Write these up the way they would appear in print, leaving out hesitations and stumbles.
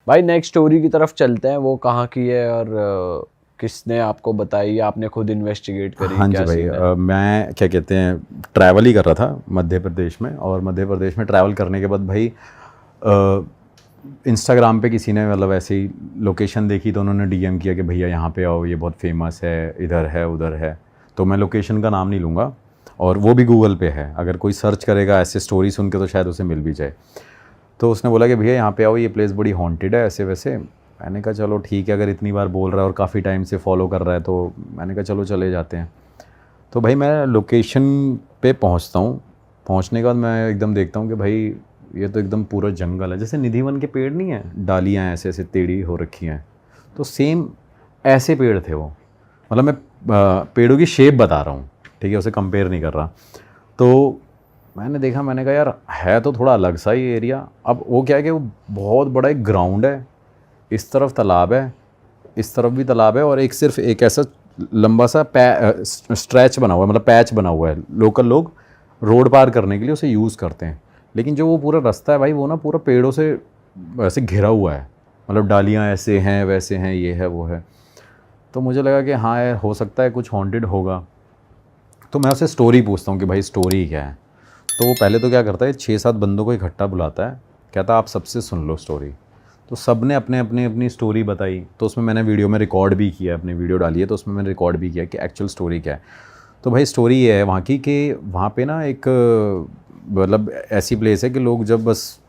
भाई next story की तरफ चलते हैं, वो कहाँ की है और किसने आपको बताई, आपने खुद इन्वेस्टिगेट करी, हाँ जी क्या भाई, सीन है? मैं क्या कहते हैं ट्रैवल ही कर रहा था मध्य प्रदेश में, और मध्य प्रदेश में ट्रैवल करने के बाद भाई इंस्टाग्राम पे किसी ने मतलब ऐसे ही लोकेशन देखी तो उन्होंने डीएम किया कि भैया यहाँ पे आओ, ये बहुत फेमस है, इधर है उधर है। तो मैं लोकेशन का नाम नहीं लूँगा, और वो भी गूगल पे है, अगर कोई सर्च करेगा ऐसे स्टोरी सुन के तो शायद उसे मिल भी जाए। तो उसने बोला कि भैया यहाँ पे आओ, ये प्लेस बड़ी हॉन्टेड है ऐसे वैसे। मैंने कहा चलो ठीक है, अगर इतनी बार बोल रहा है और काफ़ी टाइम से फॉलो कर रहा है तो मैंने कहा चलो चले जाते हैं। तो भाई मैं लोकेशन पे पहुंचता हूँ, पहुंचने के बाद मैं एकदम देखता हूँ कि भाई ये तो एकदम पूरा जंगल है, जैसे निधिवन के पेड़ नहीं है, डालियाँ ऐसे ऐसे टेढ़ी हो रखी हैं, तो सेम ऐसे पेड़ थे वो। मतलब मैं पेड़ों की शेप बता रहा हूँ, ठीक है, उसे कंपेयर नहीं कर रहा। तो मैंने देखा, मैंने कहा यार है तो थोड़ा अलग सा ही एरिया। अब वो क्या है कि वो बहुत बड़ा एक ग्राउंड है, इस तरफ तालाब है, इस तरफ भी तालाब है, और एक सिर्फ एक ऐसा लंबा सा स्ट्रेच बना हुआ है, मतलब पैच बना हुआ है, लोकल लोग रोड पार करने के लिए उसे यूज़ करते हैं। लेकिन जो वो पूरा रास्ता है भाई, वो ना पूरा पेड़ों से ऐसे घिरा हुआ है, मतलब डालियाँ ऐसे हैं वैसे हैं, ये है वो है। तो मुझे लगा कि हाँ यार हो सकता है कुछ हॉन्टेड होगा। तो मैं उससे स्टोरी पूछता हूँ कि भाई स्टोरी क्या है। तो वो पहले तो क्या करता है, 6-7 बंदों को इकट्ठा बुलाता है, कहता है आप सबसे सुन लो स्टोरी। तो सब ने अपने अपनी अपनी स्टोरी बताई, तो उसमें मैंने वीडियो में रिकॉर्ड भी किया, अपनी वीडियो डाली है तो उसमें मैंने रिकॉर्ड भी किया कि एक्चुअल स्टोरी क्या है। तो भाई स्टोरी ये है वहाँ की कि वहाँ पे ना एक मतलब ऐसी प्लेस है कि लोग जब बस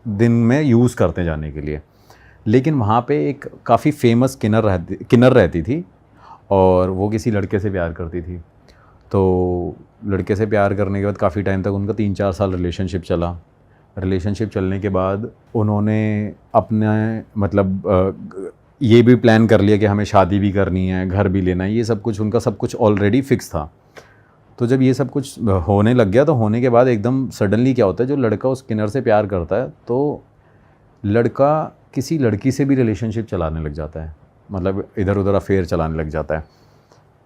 दिन में यूज़ करते हैं जाने के लिए। लेकिन वहाँ पे एक काफ़ी फेमस किन्नर रहती थी, और वो किसी लड़के से प्यार करती थी। तो लड़के से प्यार करने के बाद काफ़ी टाइम तक उनका 3-4 साल रिलेशनशिप चला। रिलेशनशिप चलने के बाद उन्होंने अपने मतलब ये भी प्लान कर लिया कि हमें शादी भी करनी है, घर भी लेना है, ये सब कुछ उनका सब कुछ ऑलरेडी फिक्स था। तो जब ये सब कुछ होने लग गया, तो होने के बाद एकदम सडनली क्या होता है, जो लड़का उस किन्नर से प्यार करता है, तो लड़का किसी लड़की से भी रिलेशनशिप चलाने लग जाता है, मतलब इधर उधर अफेयर चलाने लग जाता है।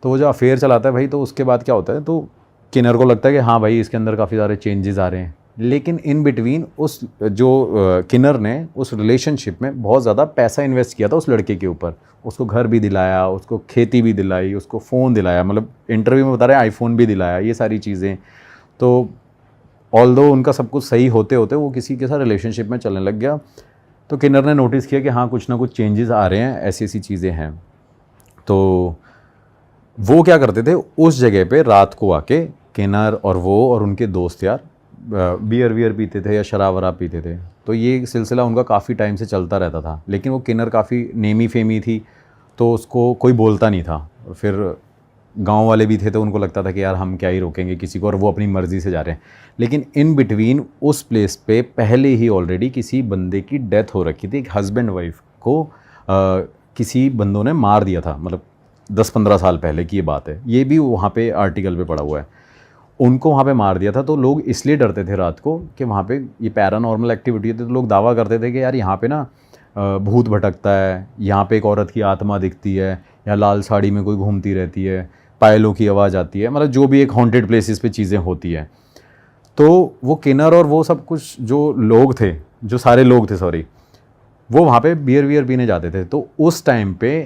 तो वो जो अफेयर चलाता है भाई, तो उसके बाद क्या होता है, तो किन्नर को लगता है कि हाँ भाई इसके अंदर काफ़ी सारे चेंजेस आ रहे हैं। लेकिन इन बिटवीन उस जो किन्नर ने उस रिलेशनशिप में बहुत ज़्यादा पैसा इन्वेस्ट किया था उस लड़के के ऊपर, उसको घर भी दिलाया, उसको खेती भी दिलाई, उसको फ़ोन दिलाया, मतलब इंटरव्यू में बता रहे हैं आईफोन भी दिलाया, ये सारी चीज़ें। तो ऑल्दो उनका सब कुछ सही होते होते वो किसी के साथ रिलेशनशिप में चलने लग गया। तो किन्नर ने नोटिस किया कि हाँ कुछ ना कुछ चेंजेस आ रहे हैं, ऐसी ऐसी चीज़ें हैं। तो वो क्या करते थे, उस जगह पे रात को आके किन्नर और वो और उनके दोस्त यार बियर वियर पीते थे या शराब वराब पीते थे। तो ये सिलसिला उनका काफ़ी टाइम से चलता रहता था। लेकिन वो किन्नर काफ़ी नेमी फेमी थी, तो उसको कोई बोलता नहीं था। फिर गांव वाले भी थे तो उनको लगता था कि यार हम क्या ही रोकेंगे किसी को, और वो अपनी मर्ज़ी से जा रहे हैं। लेकिन इन बिटवीन उस प्लेस पे पहले ही ऑलरेडी किसी बंदे की डेथ हो रखी थी, एक हस्बैंड वाइफ को किसी बंदों ने मार दिया था, मतलब 10-15 साल पहले की ये बात है, ये भी वहाँ पे आर्टिकल पे पड़ा हुआ है। उनको वहाँ पे मार दिया था, तो लोग इसलिए डरते थे रात को कि वहाँ पे ये पैरानॉर्मल एक्टिविटी होती है। तो लोग दावा करते थे कि यार यहाँ पे ना भूत भटकता है, यहाँ पे एक औरत की आत्मा दिखती है, या लाल साड़ी में कोई घूमती रहती है, पायलों की आवाज़ आती है, मतलब जो भी एक हॉन्टेड प्लेसेस पे चीज़ें होती हैं। तो वो किन्नर और वो सब कुछ जो लोग थे, जो सारे लोग थे सॉरी, वो वहाँ पे बियर वियर पीने जाते थे। तो उस टाइम पे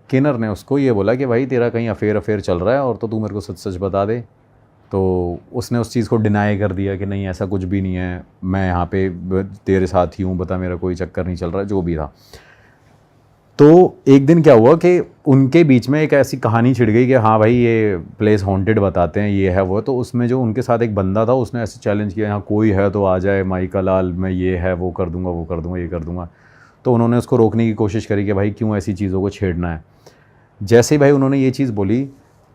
किन्नर ने उसको ये बोला कि भाई तेरा कहीं अफेयर अफेयर चल रहा है, और तो तू मेरे को सच सच बता दे। तो उसने उस चीज़ को डिनाई कर दिया कि नहीं ऐसा कुछ भी नहीं है, मैं यहाँ पे तेरे साथ ही हूँ, बता मेरा कोई चक्कर नहीं चल रहा है, जो भी था। तो एक दिन क्या हुआ कि उनके बीच में एक ऐसी कहानी छिड़ गई कि हाँ भाई ये प्लेस हॉन्टेड बताते हैं, ये है वो। तो उसमें जो उनके साथ एक बंदा था, उसने ऐसे चैलेंज किया, यहाँ कोई है तो आ जाए माई का लाल, मैं ये है वो कर दूंगा, वो कर दूंगा, ये कर दूंगा। तो उन्होंने उसको रोकने की कोशिश करी कि भाई क्यों ऐसी चीज़ों को छेड़ना है। जैसे ही भाई उन्होंने ये चीज़ बोली,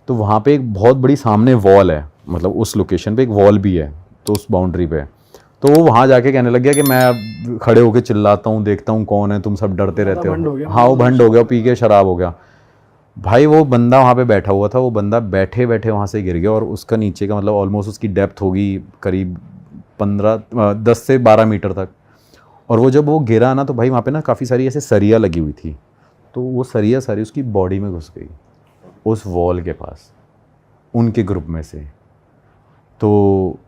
तो वहाँ पे एक बहुत बड़ी सामने वॉल है, मतलब उस लोकेशन पे एक वॉल भी है, तो उस बाउंड्री पे। तो वो वहाँ जाके कहने लग गया कि मैं अब खड़े होके चिल्लाता हूँ, देखता हूँ कौन है, तुम सब डरते ज़्यादा रहते भंड हो। हो गया हाँ वो मतलब भंड हो गया, पी के शराब हो गया। भाई वो बंदा वहाँ पे बैठा हुआ था, वो बंदा बैठे बैठे वहाँ से गिर गया, और उसका नीचे का मतलब ऑलमोस्ट उसकी डेप्थ होगी करीब 10 से 12 मीटर तक। और वो जब वो गिरा ना, तो भाई वहाँ पे ना काफ़ी सारी ऐसे सरिया लगी हुई थी, तो वो सरिया सारी उसकी बॉडी में घुस गई उस वॉल के पास, उनके ग्रुप में से। तो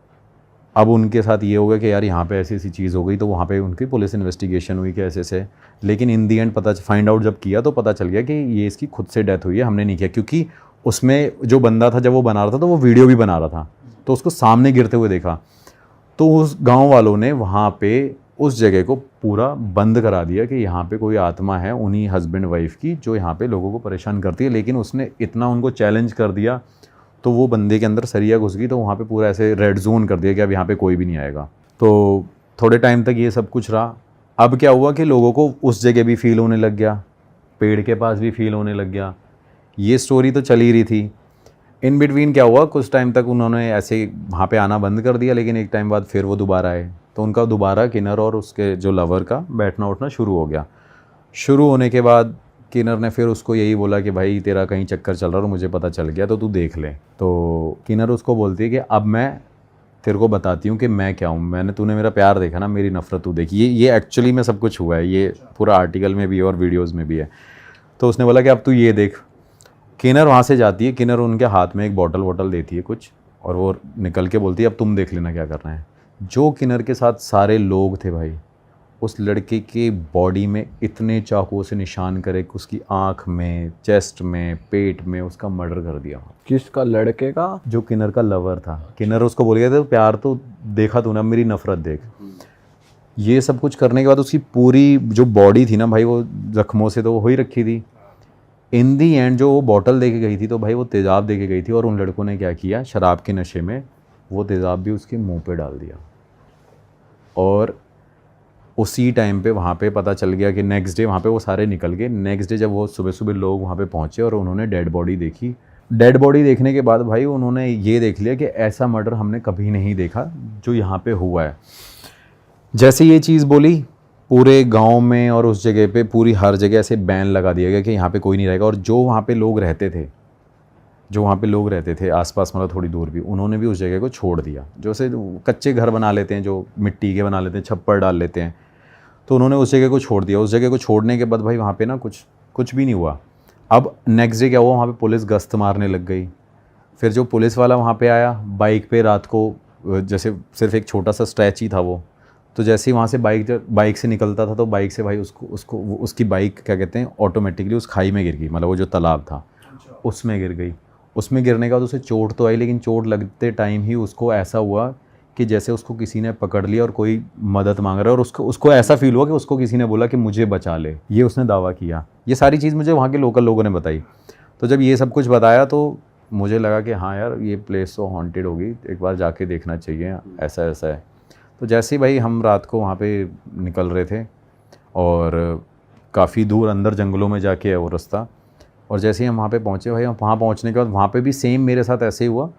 अब उनके साथ ये हो गया कि यार यहाँ पे ऐसी ऐसी चीज़ हो गई, तो वहाँ पे उनकी पुलिस इन्वेस्टिगेशन हुई कि ऐसे ऐसे, लेकिन इन दी एंड फाइंड आउट जब किया तो पता चल गया कि ये इसकी खुद से डेथ हुई है, हमने नहीं किया। क्योंकि उसमें जो बंदा था जब वो बना रहा था तो वो वीडियो भी बना रहा था, तो उसको सामने गिरते हुए देखा, तो उस गांव वालों ने वहाँ पे उस जगह को पूरा बंद करा दिया कि यहाँ पे कोई आत्मा है उन्हीं हस्बैंड वाइफ की जो यहाँ पे लोगों को परेशान करती है। लेकिन उसने इतना उनको चैलेंज कर दिया तो वो बंदे के अंदर सरिया घुस गई, तो वहाँ पे पूरा ऐसे रेड जोन कर दिया कि अब यहाँ पे कोई भी नहीं आएगा। तो थोड़े टाइम तक ये सब कुछ रहा। अब क्या हुआ कि लोगों को उस जगह भी फील होने लग गया, पेड़ के पास भी फील होने लग गया। ये स्टोरी तो चल ही रही थी। इन बिटवीन क्या हुआ, कुछ टाइम तक उन्होंने ऐसे वहाँ पे आना बंद कर दिया, लेकिन एक टाइम बाद फिर वो दोबारा आए, तो उनका दोबारा किन्नर और उसके जो लवर का बैठना उठना शुरू हो गया। शुरू होने के बाद किन्नर ने फिर उसको यही बोला कि भाई तेरा कहीं चक्कर चल रहा है और मुझे पता चल गया, तो तू देख ले। तो किन्नर उसको बोलती है कि अब मैं तेरे को बताती हूँ कि मैं क्या हूँ, तूने मेरा प्यार देखा ना, मेरी नफ़रत तू देखी। ये एक्चुअली में सब कुछ हुआ है, ये पूरा आर्टिकल में भी है और वीडियोज़ में भी है। तो उसने बोला कि अब तू ये देख। किन्नर वहाँ से जाती है, किन्नर उनके हाथ में एक बॉटल देती है कुछ, और वो निकल के बोलती है अब तुम देख लेना क्या करना है। जो किन्नर के साथ सारे लोग थे भाई, उस लड़के के बॉडी में इतने चाकुओं से निशान करे कि उसकी आँख में, चेस्ट में, पेट में उसका मर्डर कर दिया। किसका? लड़के का? जो किन्नर का लवर था। किन्नर उसको बोल गया था प्यार तो देखा तूने, मेरी नफ़रत देख। ये सब कुछ करने के बाद उसकी पूरी जो बॉडी थी ना भाई, वो जख्मों से तो वो हो ही रखी थी। इन दी एंड जो वो बॉटल दे के गई थी, तो भाई वो तेज़ाब दे के गई थी, और उन लड़कों ने क्या किया, शराब के नशे में वो तेज़ाब भी उसके मुंह पे डाल दिया। और उसी टाइम पे वहाँ पे पता चल गया कि नेक्स्ट डे वहाँ पे वो सारे निकल गए। नेक्स्ट डे जब वो सुबह सुबह लोग वहाँ पे पहुँचे और उन्होंने डेड बॉडी देखी, डेड बॉडी देखने के बाद भाई उन्होंने ये देख लिया कि ऐसा मर्डर हमने कभी नहीं देखा जो यहाँ पे हुआ है। जैसे ये चीज़ बोली, पूरे गांव में और उस जगह पे पूरी हर जगह ऐसे बैन लगा दिया गया कि यहाँ पे कोई नहीं रहेगा। और जो वहाँ पे लोग रहते थे आसपास, मतलब थोड़ी दूर भी, उन्होंने भी उस जगह को छोड़ दिया। जो से कच्चे घर बना लेते हैं, जो मिट्टी के बना लेते हैं, छप्पर डाल लेते हैं, तो उन्होंने उस जगह को छोड़ दिया। उस जगह को छोड़ने के बाद भाई वहाँ पे ना कुछ भी नहीं हुआ। अब नेक्स्ट डे क्या हुआ, वहाँ पे पुलिस गश्त मारने लग गई। फिर जो पुलिस वाला वहाँ पे आया बाइक पे रात को, जैसे सिर्फ एक छोटा सा स्ट्रेच ही था वो, तो जैसे ही वहाँ से बाइक से निकलता था तो बाइक से भाई उसकी बाइक क्या कहते हैं ऑटोमेटिकली उस खाई में गिर गई, मतलब वो जो तालाब था उसमें गिर गई। उसमें गिरने के बाद उसे चोट तो आई, लेकिन चोट लगते टाइम ही उसको ऐसा हुआ कि जैसे उसको किसी ने पकड़ लिया और कोई मदद मांग रहा है, और उसको ऐसा फील हुआ कि उसको किसी ने बोला कि मुझे बचा ले। ये उसने दावा किया। ये सारी चीज़ मुझे वहाँ के लोकल लोगों ने बताई। तो जब ये सब कुछ बताया तो मुझे लगा कि हाँ यार ये प्लेस तो हॉन्टेड होगी, एक बार जाके देखना चाहिए, ऐसा ऐसा है। तो जैसे ही भाई हम रात को वहाँ पे निकल रहे थे और काफ़ी दूर अंदर जंगलों में जाके है वो रास्ता, और जैसे ही हम वहाँ पे पहुँचे भाई, वहाँ पहुँचने के बाद वहाँ पे भी सेम मेरे साथ ऐसे ही हुआ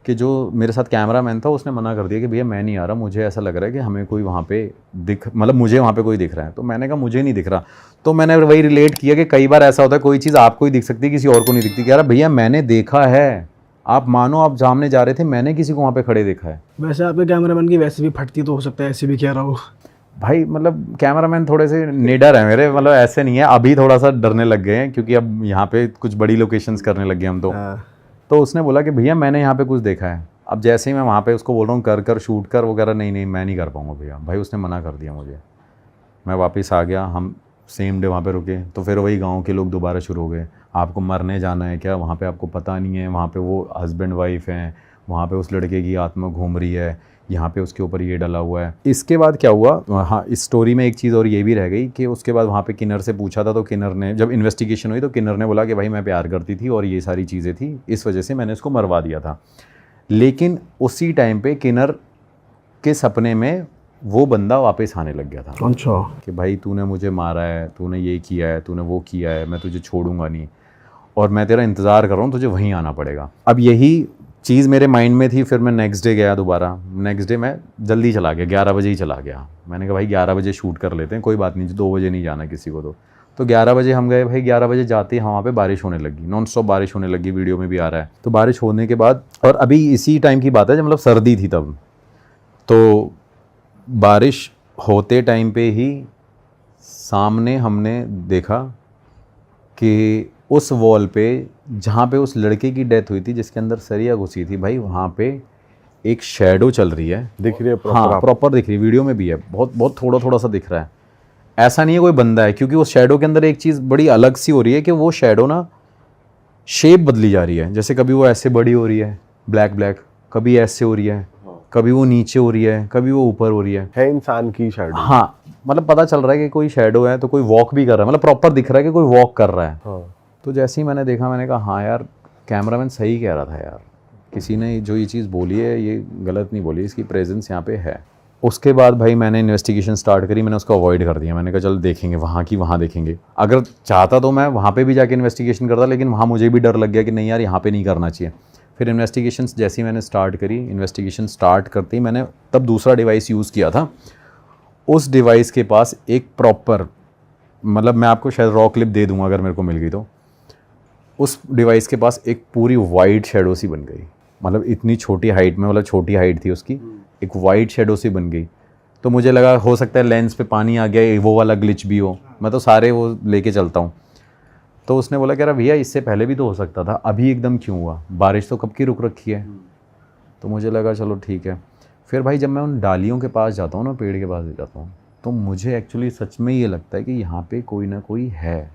कि जो मेरे साथ कैमरामैन था उसने मना कर दिया कि भैया मैं नहीं आ रहा, मुझे ऐसा लग रहा है कि हमें कोई वहाँ पे मुझे वहाँ पे कोई दिख रहा है। तो मैंने कहा मुझे नहीं दिख रहा। तो मैंने वही रिलेट किया कि कई बार ऐसा होता है कोई चीज़ आपको ही दिख सकती है, किसी और को नहीं दिखती। कह रहा भैया मैंने देखा है, आप मानो आप सामने जा रहे थे, मैंने किसी को वहाँ पे खड़े देखा है। वैसे आपके कैमरामैन की वैसे भी फटती तो हो सकता है, ऐसे भी कह रहा हो भाई मतलब कैमरामैन थोड़े से निडर है मेरे, मतलब ऐसे नहीं है। अभी थोड़ा सा डरने लग गए हैं क्योंकि अब यहाँ पे कुछ बड़ी लोकेशंस करने लग गए हम तो उसने बोला कि भैया मैंने यहाँ पे कुछ देखा है। अब जैसे ही मैं वहाँ पे उसको बोल रहा हूँ कर शूट कर, वो कह रहा नहीं मैं नहीं कर पाऊँगा भैया। भाई उसने मना कर दिया मुझे। मैं वापस आ गया, हम सेम डे वहाँ पे रुके। तो फिर वही गांव के लोग दोबारा शुरू हो गए, आपको मरने जाना है क्या? वहाँ पे आपको पता नहीं है, वहाँ पे वो हस्बैंड वाइफ हैं, वहाँ पे उस लड़के की आत्मा घूम रही है, यहाँ पे उसके ऊपर ये डला हुआ है। इसके बाद क्या हुआ, हाँ इस स्टोरी में एक चीज़ और ये भी रह गई कि उसके बाद वहाँ पे किन्नर से पूछा था, तो किन्नर ने जब इन्वेस्टिगेशन हुई तो किन्नर ने बोला कि भाई मैं प्यार करती थी और ये सारी चीज़ें थी, इस वजह से मैंने इसको मरवा दिया था। लेकिन उसी टाइम पे किन्नर के सपने में वो बंदा वापस आने लग गया था। अच्छा कि भाई तूने मुझे मारा है, तूने ये किया है, तूने वो किया है, मैं तुझे छोड़ूंगा नहीं और मैं तेरा इंतज़ार कर रहा हूँ, तुझे वहीं आना पड़ेगा। अब यही चीज़ मेरे माइंड में थी। फिर मैं नेक्स्ट डे गया दोबारा। नेक्स्ट डे मैं जल्दी चला गया, 11 बजे ही चला गया। मैंने कहा भाई 11 बजे शूट कर लेते हैं, कोई बात नहीं, 2 बजे नहीं जाना किसी को। तो 11 बजे हम गए भाई। 11 बजे जाते ही वहाँ पे बारिश होने लगी, नॉन स्टॉप बारिश होने लगी, वीडियो में भी आ रहा है। तो बारिश होने के बाद, और अभी इसी टाइम की बात है जब मतलब सर्दी थी तब, तो बारिश होते टाइम पे ही सामने हमने देखा कि उस वॉल पे जहाँ पे उस लड़के की डेथ हुई थी, जिसके अंदर सरिया घुसी थी भाई, वहाँ पे एक शेडो चल रही है, दिख रही है proper हाँ आप- प्रॉपर दिख रही है, वीडियो में भी है, बहुत बहुत थोड़ा थोड़ा सा दिख रहा है, ऐसा नहीं है कोई बंदा है, क्योंकि उस शेडो के अंदर एक चीज़ बड़ी अलग सी हो रही है कि वो शेडो ना शेप बदली जा रही है, जैसे कभी वो ऐसे बड़ी हो रही है ब्लैक ब्लैक, कभी ऐसे हो रही है, कभी वो नीचे हो रही है, कभी वो ऊपर हो रही है इंसान की शैडो। हाँ मतलब पता चल रहा है कि कोई शेडो है, तो कोई वॉक भी कर रहा है, मतलब प्रॉपर दिख रहा है कि कोई वॉक कर रहा है। हाँ तो जैसे ही मैंने देखा मैंने कहा हाँ यार कैमरामैन सही कह रहा था यार, किसी ने जो ये चीज़ बोली है ये गलत नहीं बोली, इसकी प्रेजेंस यहाँ पे है। उसके बाद भाई मैंने इन्वेस्टिगेशन स्टार्ट करी, मैंने उसको अवॉइड कर दिया, मैंने कहा चल देखेंगे वहाँ की वहाँ देखेंगे। अगर चाहता तो मैं वहाँ पे भी जाके इन्वेस्टिगेशन करता, लेकिन वहाँ मुझे भी डर लग गया कि नहीं यार यहाँ पे नहीं करना चाहिए। फिर इन्वेस्टिगेशन जैसे ही मैंने स्टार्ट करी, इन्वेस्टिगेशन स्टार्ट करते ही मैंने तब दूसरा डिवाइस यूज़ किया था। उस डिवाइस के पास एक प्रॉपर, मतलब मैं आपको शायद रॉ क्लिप दे दूंगा अगर मेरे को मिल गई तो, उस डिवाइस के पास एक पूरी वाइट शेडो सी बन गई, मतलब इतनी छोटी हाइट में, मतलब छोटी हाइट थी उसकी, एक वाइट शेडो सी बन गई। तो मुझे लगा हो सकता है लेंस पे पानी आ गया, वो वाला ग्लिच भी हो, मैं तो सारे वो लेके चलता हूँ। तो उसने बोला कह रहा भैया इससे पहले भी तो हो सकता था, अभी एकदम क्यों हुआ, बारिश तो कब की रुक रखी है। तो मुझे लगा चलो ठीक है। फिर भाई जब मैं उन डालियों के पास जाता हूँ ना, पेड़ के पास जाता हूँ, तो मुझे एक्चुअली सच में ये लगता है कि यहाँ पे कोई ना कोई है,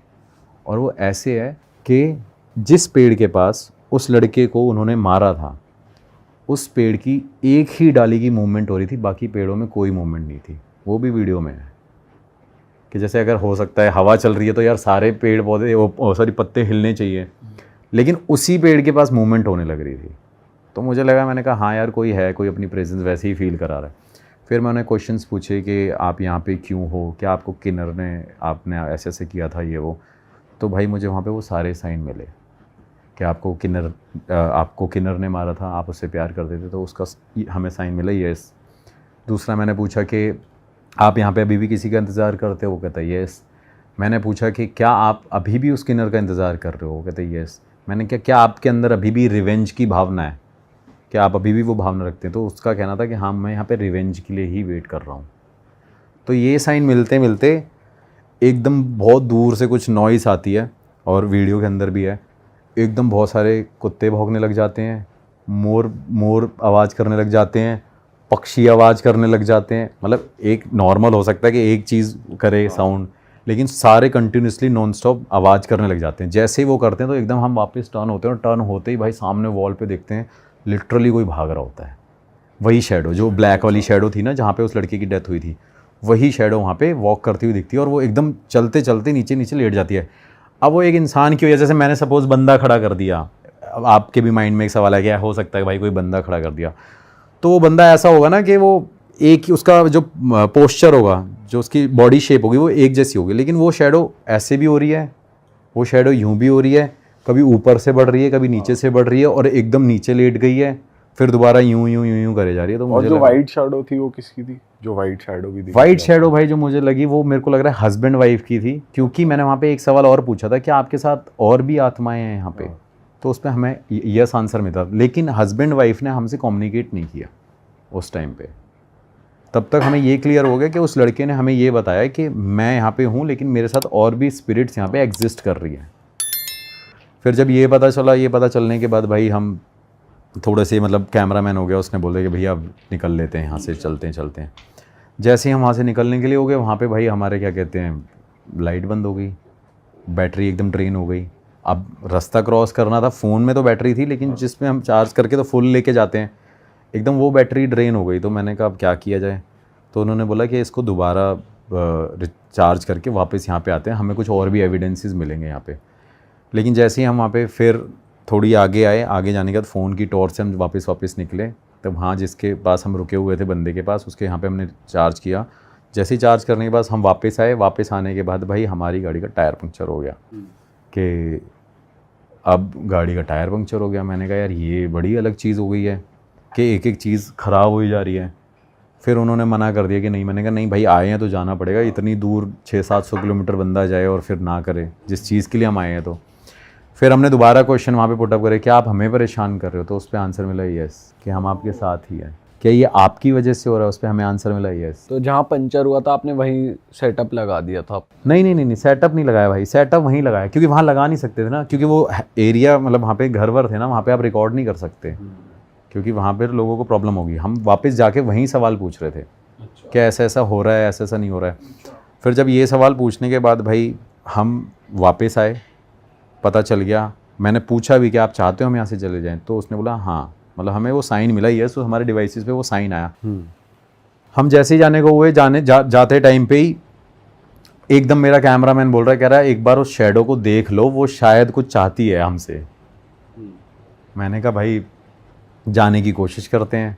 और वो ऐसे है कि जिस पेड़ के पास उस लड़के को उन्होंने मारा था, उस पेड़ की एक ही डाली की मूवमेंट हो रही थी, बाकी पेड़ों में कोई मूवमेंट नहीं थी। वो भी वीडियो में है कि जैसे अगर हो सकता है हवा चल रही है तो यार सारे पेड़ पौधे वो सॉरी पत्ते हिलने चाहिए, लेकिन उसी पेड़ के पास मूवमेंट होने लग रही थी। तो मुझे लगा, मैंने कहा हाँ यार कोई है, कोई अपनी प्रेजेंस वैसे ही फील करा रहा है। फिर मैंने क्वेश्चंस पूछे कि आप यहाँ पे क्यों हो, क्या आपको किन्नर ने आपने ऐसे ऐसे किया था ये वो। तो भाई मुझे वहाँ पे वो सारे साइन मिले कि आपको किन्नर ने मारा था, आप उससे प्यार करते थे, तो उसका हमें साइन मिला यस। दूसरा मैंने पूछा कि आप यहाँ पे अभी भी किसी का इंतज़ार करते हो, वो कहता है यस। मैंने पूछा कि क्या आप अभी भी उस किन्नर का इंतज़ार कर रहे हो, वो कहते हैं यस। मैंने क्या आपके अंदर अभी भी रिवेंज की भावना है, क्या आप अभी भी वो भावना रखते हैं। तो उसका कहना था कि हाँ मैं यहाँ पे रिवेंज के लिए ही वेट कर रहा हूँ। तो ये साइन मिलते मिलते एकदम बहुत दूर से कुछ नॉइस आती है, और वीडियो के अंदर भी है, एकदम बहुत सारे कुत्ते भौंकने लग जाते हैं, मोर आवाज़ करने लग जाते हैं, पक्षी आवाज़ करने लग जाते हैं। मतलब एक नॉर्मल हो सकता है कि एक चीज़ करे साउंड, लेकिन सारे कंटिन्यूसली नॉन स्टॉप आवाज़ करने लग जाते हैं। जैसे ही वो करते हैं तो एकदम हम वापस टर्न होते हैं, और टर्न होते ही भाई सामने वॉल पे देखते हैं लिटरली कोई भाग रहा होता है। वही शेडो, जो ब्लैक वाली शेडो थी ना जहाँ पे उस लड़के की डेथ हुई थी, वही शेडो वहाँ पे वॉक करती हुई दिखती है, और वो एकदम चलते चलते नीचे नीचे लेट जाती है। अब वो एक इंसान की वजह से, मैंने सपोज़ बंदा खड़ा कर दिया, अब आपके भी माइंड में एक सवाल है क्या हो सकता है भाई कोई बंदा खड़ा कर दिया, तो वो बंदा ऐसा होगा ना कि वो एक ही उसका जो पोस्चर होगा, जो उसकी बॉडी शेप होगी वो एक जैसी होगी, लेकिन वो शेडो ऐसे भी हो रही है, वो शेडो यूं भी हो रही है, कभी ऊपर से बढ़ रही है, कभी नीचे से बढ़ रही है, और एकदम नीचे लेट गई है, फिर दोबारा यूं यूं यूं यूं करे जा रही है। तो और मुझे जो लगा वाइट शैडो थी वो किसकी थी? जो वाइट शैडो भी दिखी वाइट थी शेडो भाई जो मुझे लगी, वो मेरे को लग रहा है हस्बैंड वाइफ की थी, क्योंकि मैंने वहाँ पे एक सवाल और पूछा था कि आपके साथ और भी आत्माएं हैं यहाँ पे, तो उस पर हमें यस आंसर मिला, लेकिन हस्बैंड वाइफ ने हमसे कम्युनिकेट नहीं किया उस टाइम पे। तब तक हमें ये क्लियर हो गया कि उस लड़के ने हमें ये बताया कि मैं यहाँ पे हूँ, लेकिन मेरे साथ और भी स्पिरिट्स यहाँ पे एग्जिस्ट कर रही हैं। फिर जब ये पता चला, ये पता चलने के बाद भाई हम थोड़े से, मतलब कैमरामैन हो गया, उसने बोला कि भैया अब निकल लेते हैं यहाँ से, चलते हैं। जैसे ही हम वहाँ से निकलने के लिए हो गए, वहाँ पे भाई हमारे क्या कहते हैं, लाइट बंद हो गई, बैटरी एकदम ड्रेन हो गई। अब रास्ता क्रॉस करना था, फ़ोन में तो बैटरी थी, लेकिन जिसमें हम चार्ज करके तो फुल लेके जाते हैं, एकदम वो बैटरी ड्रेन हो गई। तो मैंने कहा अब क्या किया जाए, तो उन्होंने बोला कि इसको दोबारा रिचार्ज करके वापस यहाँ पे आते हैं, हमें कुछ और भी एविडेंसेस मिलेंगे यहाँ पे। लेकिन जैसे ही हम वहाँ पे फिर थोड़ी आगे आए, आगे जाने के बाद फ़ोन की टॉर्च से हम वापस निकले, तब हाँ जिसके पास हम रुके हुए थे बंदे के पास, उसके यहाँ पे हमने चार्ज किया। जैसे ही चार्ज करने के बाद हम वापस आए, वापस आने के बाद भाई हमारी गाड़ी का टायर पंक्चर हो गया कि अब गाड़ी का टायर पंक्चर हो गया। मैंने कहा यार ये बड़ी अलग चीज़ हो गई है कि एक एक चीज़ ख़राब हो ही जा रही है। फिर उन्होंने मना कर दिया कि नहीं। मैंने कहा नहीं भाई आए हैं तो जाना पड़ेगा, इतनी दूर 600-700 किलोमीटर बंदा जाए और फिर ना करे जिस चीज़ के लिए हम आए हैं। तो फिर हमने दोबारा क्वेश्चन वहाँ पे पुटअप करे, क्या आप हमें परेशान कर रहे हो? तो उस पर आंसर मिला यस, कि हम आपके साथ ही हैं। क्या ये आपकी वजह से हो रहा है? उस पर हमें आंसर मिला यस। तो जहाँ पंचर हुआ था आपने वहीं सेटअप लगा दिया था? नहीं, सेटअप नहीं लगाया भाई, सेटअप वहीं लगाया क्योंकि वहाँ लगा नहीं सकते थे ना, क्योंकि वो एरिया मतलब वहाँ पे घर वर थे ना, वहाँ पे आप रिकॉर्ड नहीं कर सकते क्योंकि वहाँ पर लोगों को प्रॉब्लम होगी। हम वापस जाके वहीं सवाल पूछ रहे थे कि ऐसा ऐसा हो रहा है, ऐसा ऐसा नहीं हो रहा है। फिर जब ये सवाल पूछने के बाद भाई हम वापस आए, पता चल गया, मैंने पूछा भी कि आप चाहते हो हम यहाँ से चले जाएं, तो उसने बोला हाँ, मतलब हमें वो साइन मिला, यस, तो हमारे डिवाइसेस पे वो साइन आया। हम जैसे ही जाने को हुए, जाते टाइम पे ही एकदम मेरा कैमरामैन बोल रहा है, कह रहा है एक बार उस शैडो को देख लो, वो शायद कुछ चाहती है हमसे। मैंने कहा भाई जाने की कोशिश करते हैं।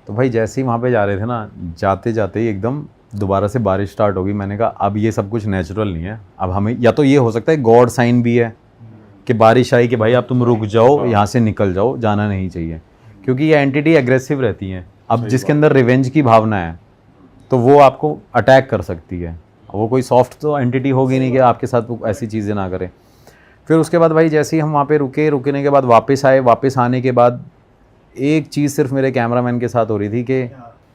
तो भाई जैसे ही वहाँ पे जा रहे थे ना, जाते जाते ही एकदम दोबारा से बारिश स्टार्ट होगी। मैंने कहा अब ये सब कुछ नेचुरल नहीं है, अब हमें या तो ये हो सकता है गॉड साइन भी है कि बारिश आई कि भाई अब तुम रुक जाओ, यहाँ से निकल जाओ, जाना नहीं चाहिए, क्योंकि ये एंटिटी एग्रेसिव रहती हैं। अब जिसके अंदर रिवेंज की भावना है तो वो आपको अटैक कर सकती है। वो कोई सॉफ्ट तो एंटिटी होगी नहीं कि आपके साथ वो ऐसी चीज़ें ना करे। फिर उसके बाद भाई जैसे ही हम वहाँ पे रुकने के बाद वापस आए, वापस आने के बाद एक चीज़ सिर्फ मेरे कैमरामैन के साथ हो रही थी कि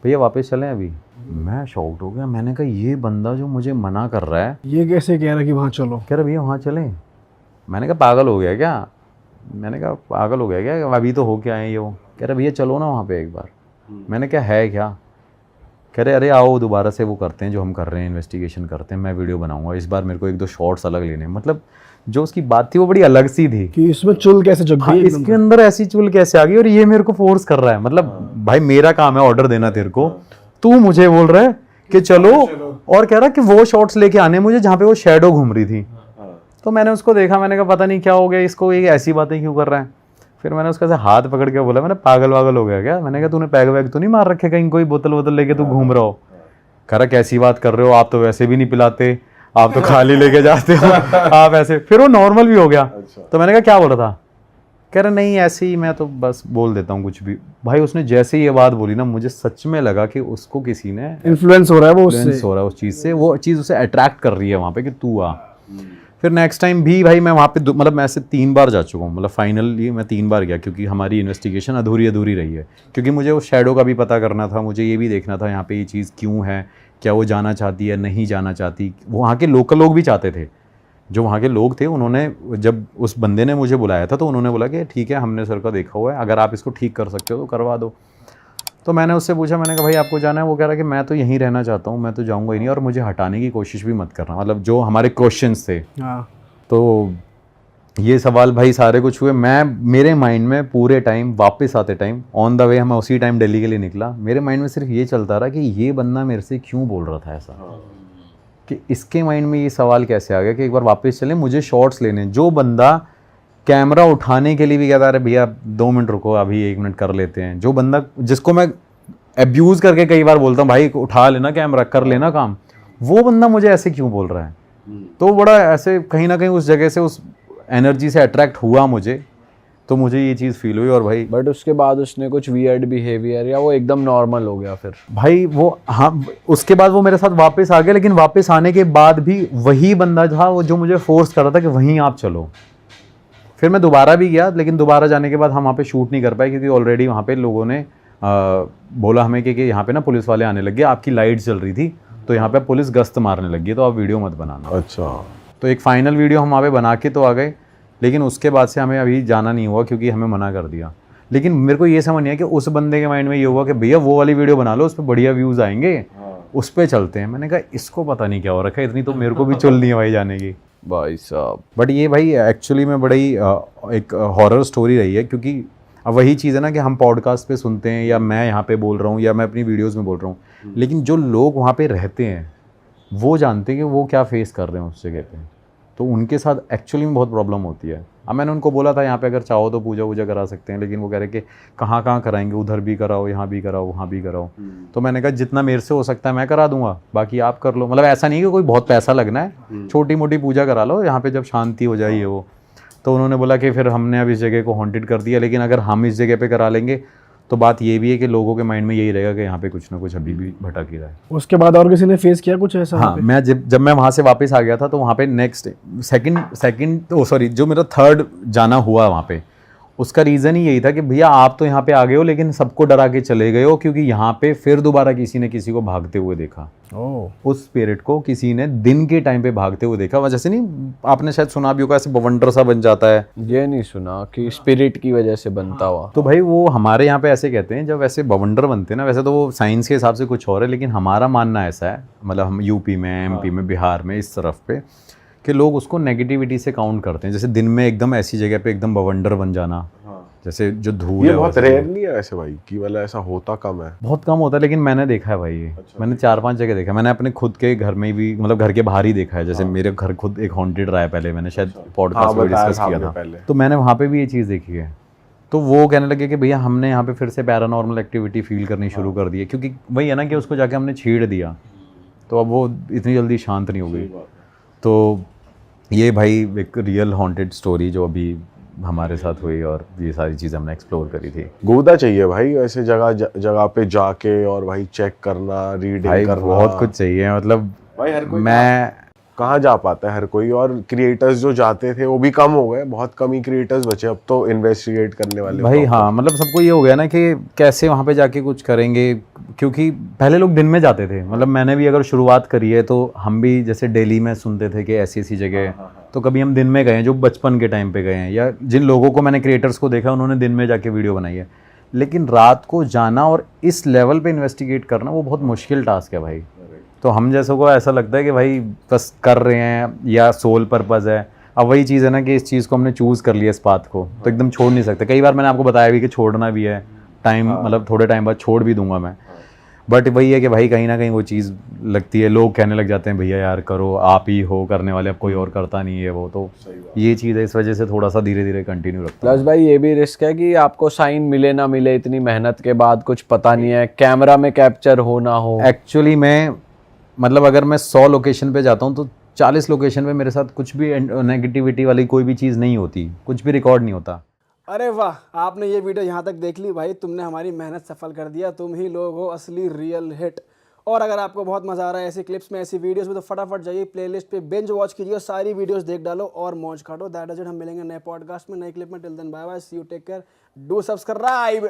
भैया वापस चलें अभी। मैं शॉक्ड हो गया। मैंने कहा ये बंदा जो मुझे मना कर रहा है, ये कैसे कह रहा है कि वहाँ चलो? कह रहा भैया वहाँ चलें। मैंने कहा पागल हो गया क्या? मैंने कहा पागल हो गया क्या, अभी तो हो क्या है ये? वो कह रहा भैया चलो ना वहाँ पे एक बार। मैंने कहा है क्या? कह रहे अरे आओ दोबारा से वो करते हैं जो हम कर रहे हैं, इन्वेस्टिगेशन करते हैं, मैं वीडियो बनाऊंगा, इस बार मेरे को एक दो शॉट्स अलग लेने हैं। मतलब जो उसकी बात थी वो बड़ी अलग सी थी कि इसमें चुल कैसे जग हाँ, गई? इसके अंदर ऐसी चुल कैसे आ गई और ये मेरे को फोर्स कर रहा है। मतलब भाई मेरा काम है ऑर्डर देना तेरे को, तू मुझे बोल रहा है कि चलो, और कह रहा है कि वो शॉट्स लेके आने मुझे जहाँ पे वो शैडो घूम रही थी। तो मैंने उसको देखा, मैंने कहा पता नहीं क्या हो गया इसको, ये ऐसी बातें क्यों कर रहा है। फिर मैंने उसका से हाथ पकड़ के बोला, मैंने पागल वागल हो गया क्या? मैंने कहा तूने पैग वैग तो नहीं मार रखे कहीं, कोई बोतल वोतल लेके तू घूम रहा हो? कह रहा कैसी बात कर रहे हो, आप तो वैसे भी नहीं पिलाते, आप तो खाली लेके जाते हो, आप ऐसे। फिर वो नॉर्मल भी हो गया। तो मैंने कहा क्या बोल रहा था? कह रहा नहीं ऐसे ही, मैं तो बस बोल देता हूँ कुछ भी। भाई उसने जैसे ही ये बात बोली ना, मुझे सच में लगा कि उसको किसी ने इन्फ्लुएंस हो रहा है, वो उससे इन्फ्लुएंस हो रहा है उस चीज़ से, वो चीज़ उसे अट्रैक्ट कर रही है वहाँ पे कि तू आ। फिर नेक्स्ट टाइम भी भाई मैं वहाँ पे मतलब मैं ऐसे 3 बार जा चुका हूँ, मतलब फाइनली मैं 3 बार गया, क्योंकि हमारी इन्वेस्टिगेशन अधूरी रही है। क्योंकि मुझे उस शैडो का भी पता करना था, मुझे ये भी देखना था यहाँ पे ये चीज़ क्यों है, क्या वो जाना चाहती है, नहीं जाना चाहती। वहाँ के लोकल लोग भी चाहते थे, जो वहाँ के लोग थे, उन्होंने जब उस बंदे ने मुझे बुलाया था तो उन्होंने बोला कि ठीक है हमने सर का देखा हुआ है, अगर आप इसको ठीक कर सकते हो तो करवा दो। तो मैंने उससे पूछा, मैंने कहा भाई आपको जाना है? वो कह रहा कि मैं तो यहीं रहना चाहता हूँ, मैं तो जाऊँगा ही नहीं, और मुझे हटाने की कोशिश भी मत करना। मतलब जो हमारे क्वेश्चंस थे। हाँ। तो ये सवाल भाई सारे कुछ हुए। मेरे माइंड में पूरे टाइम वापस आते टाइम ऑन द वे, मैं उसी टाइम दिल्ली के लिए निकला, मेरे माइंड में सिर्फ ये चलता रहा कि ये बंदा मेरे से क्यों बोल रहा था ऐसा, कि इसके माइंड में ये सवाल कैसे आ गया कि एक बार वापस चले, मुझे शॉट्स लेने। जो बंदा कैमरा उठाने के लिए भी कहता है भैया 2 मिनट रुको, अभी 1 मिनट कर लेते हैं, जो बंदा जिसको मैं एब्यूज़ करके कई बार बोलता हूँ भाई उठा लेना कैमरा, कर लेना काम, वो बंदा मुझे ऐसे क्यों बोल रहा है? तो बड़ा ऐसे कहीं ना कहीं उस जगह से, उस एनर्जी से अट्रैक्ट हुआ मुझे, तो मुझे ये चीज़ फील हुई। और भाई बट उसके बाद उसने कुछ वियर्ड बिहेवियर या वो एकदम नॉर्मल हो गया फिर? भाई वो हाँ, उसके बाद वो मेरे साथ वापस आ गया, लेकिन वापस आने के बाद भी वही बंदा था वो जो मुझे फोर्स कर रहा था कि वहीं आप चलो। फिर मैं दोबारा भी गया, लेकिन दोबारा जाने के बाद हम वहाँ पे शूट नहीं कर पाए, क्योंकि ऑलरेडी वहाँ पे लोगों ने बोला हमें कि यहाँ पे ना पुलिस वाले आने लग गए, आपकी लाइट चल रही थी तो यहाँ पे पुलिस गश्त मारने लगी है, तो आप वीडियो मत बनाना। अच्छा। तो एक फाइनल वीडियो हम वहाँ पे बना के तो आ गए, लेकिन उसके बाद से हमें अभी जाना नहीं हुआ, क्योंकि हमें मना कर दिया। लेकिन मेरे को ये समझ नहीं आया कि उस बंदे के माइंड में ये हुआ कि भैया वो वाली वीडियो बना लो, उस पर बढ़िया व्यूज़ आएंगे, उस पर चलते हैं। मैंने कहा इसको पता नहीं क्या हो रखा है, इतनी तो मेरे को भी चल नहीं है भाई जाने की। भाई साहब बट ये भाई एक्चुअली में बड़ी एक हॉरर स्टोरी रही है, क्योंकि अब वही चीज़ है ना कि हम पॉडकास्ट पे सुनते हैं, या मैं यहाँ पे बोल रहा हूँ, या मैं अपनी वीडियोस में बोल रहा हूँ, लेकिन जो लोग वहाँ पे रहते हैं वो जानते हैं कि वो क्या फेस कर रहे हैं उस जगह पे, तो उनके साथ एक्चुअली में बहुत प्रॉब्लम होती है। अब मैंने उनको बोला था यहाँ पे अगर चाहो तो पूजा वूजा करा सकते हैं, लेकिन वो कह रहे कि कहाँ कराएंगे, उधर भी कराओ, यहाँ भी कराओ, वहाँ भी कराओ। तो मैंने कहा जितना मेरे से हो सकता है मैं करा दूंगा, बाकी आप कर लो। मतलब ऐसा नहीं कि कोई बहुत पैसा लगना है, छोटी मोटी पूजा करा लो यहाँ पे, जब शांति हो जाए वो। तो उन्होंने बोला कि फिर हमने अब इस जगह को हॉन्टेड कर दिया, लेकिन अगर हम इस जगह पे करा लेंगे तो बात ये भी है कि लोगों के माइंड में यही रहेगा कि यहाँ पे कुछ ना कुछ अभी भी भटक ही रहा है। उसके बाद और किसी ने फेस किया कुछ ऐसा? हाँ, मैं जब मैं वहाँ से वापस आ गया था तो वहाँ पे नेक्स्ट सेकंड जो मेरा 3rd जाना हुआ वहाँ पे, उसका रीज़न ही यही था कि भैया आप तो यहाँ पे आ गए हो लेकिन सबको डरा के चले गए हो, क्योंकि यहाँ पे फिर दोबारा किसी ने किसी को भागते हुए देखा। उस स्पिरिट को किसी ने दिन के टाइम पे भागते हुए देखा। वजह से नहीं, आपने शायद सुना भी होगा, ऐसे बवंडर सा बन जाता है। ये नहीं सुना कि स्पिरिट की वजह से बनता हुआ। तो भाई वो हमारे यहाँ पे ऐसे कहते हैं, जब ऐसे बवंडर बनते हैं ना, वैसे तो वो साइंस के हिसाब से कुछ और है, लेकिन हमारा मानना ऐसा है, मतलब हम यूपी में, एमपी में, बिहार में, इस तरफ पे, कि लोग उसको नेगेटिविटी से काउंट करते हैं। जैसे दिन में एकदम ऐसी जगह पे एकदम बवंडर बन जाना, जैसे जो धूल ये है, बहुत वैसे रेयर नहीं है वैसे भाई, कि वाला ऐसा होता कम है। बहुत कम होता है, लेकिन मैंने देखा है भाई ये। मैंने 4-5 जगह देखा। मैंने अपने खुद के घर में भी, मतलब घर के बाहर ही देखा है। जैसे मेरे घर खुद एक हॉन्टेड रहा है पहले, मैंने शायद पॉडकास्ट में डिस्कस किया था पहले। तो मैंने वहाँ पे भी ये चीज़ देखी है। तो वो कहने लगे कि भैया हमने यहाँ पे फिर से पैरानॉर्मल एक्टिविटी फील करनी शुरू कर दी है, क्योंकि वही है ना कि उसको जाके हमने छेड़ दिया, तो अब वो इतनी जल्दी शांत नहीं हो गई। तो ये भाई एक रियल हॉन्टेड स्टोरी जो अभी हमारे साथ हुई, और ये सारी चीज़ हमने एक्सप्लोर करी थी। गोदा चाहिए भाई ऐसे जगह पे जाके, और भाई चेक करना, रीडिंग भाई करना। बहुत कुछ चाहिए, मतलब भाई हर कोई मैं कहाँ जा पाता है हर कोई, और क्रिएटर्स जो जाते थे वो भी कम हो गए, बहुत कम ही क्रिएटर्स बचे अब तो इन्वेस्टिगेट करने वाले। भाई हाँ, मतलब सबको ये हो गया ना कि कैसे वहाँ पे जाके कुछ करेंगे, क्योंकि पहले लोग दिन में जाते थे। मतलब मैंने भी अगर शुरुआत करी है तो हम भी जैसे दिल्ली में सुनते थे कि ऐसी ऐसी जगह, तो कभी हम दिन में गए हैं, जो बचपन के टाइम पे गए हैं, या जिन लोगों को मैंने क्रिएटर्स को देखा उन्होंने दिन में जाके वीडियो बनाई है। लेकिन रात को जाना और इस लेवल पे इन्वेस्टिगेट करना वो बहुत मुश्किल टास्क है भाई। तो हम जैसों को ऐसा लगता है कि भाई बस कर रहे हैं या सोल पर्पज़ है। अब वही चीज़ है ना कि इस चीज़ को हमने चूज़ कर लिया, इस बात को, तो एकदम छोड़ नहीं सकते। कई बार मैंने आपको बताया भी कि छोड़ना भी है, टाइम मतलब थोड़े टाइम बाद छोड़ भी दूंगा मैं, बट वही है कि भाई कहीं ना कहीं वो चीज़ लगती है। लोग कहने लग जाते हैं भैया यार करो, आप ही हो करने वाले, अब कोई और करता नहीं है वो। तो ये चीज़ है, इस वजह से थोड़ा सा धीरे धीरे कंटिन्यू रखता हूँ। प्लस भाई ये भी रिस्क है कि आपको साइन मिले ना मिले, इतनी मेहनत के बाद कुछ पता नहीं है, कैमरा में कैप्चर हो ना हो। एक्चुअली मैं, मतलब अगर मैं 100 लोकेशन पे जाता हूँ तो 40 लोकेशन पे मेरे साथ कुछ भी नेगेटिविटी वाली कोई भी चीज़ नहीं होती, कुछ भी रिकॉर्ड नहीं होता। अरे वाह, आपने ये वीडियो यहाँ तक देख ली भाई, तुमने हमारी मेहनत सफल कर दिया। तुम ही लोग हो असली रियल हिट। और अगर आपको बहुत मजा आ रहा है ऐसी क्लिप्स में, ऐसी वीडियोस में, तो फटाफट जाइए प्लेलिस्ट पे बिंज वॉच कीजिए, सारी वीडियोस देख डालो और मौज काटो। That is it. हम मिलेंगे नए पॉडकास्ट में, नए क्लिप में। Till then bye bye, see you, take care, do subscribe.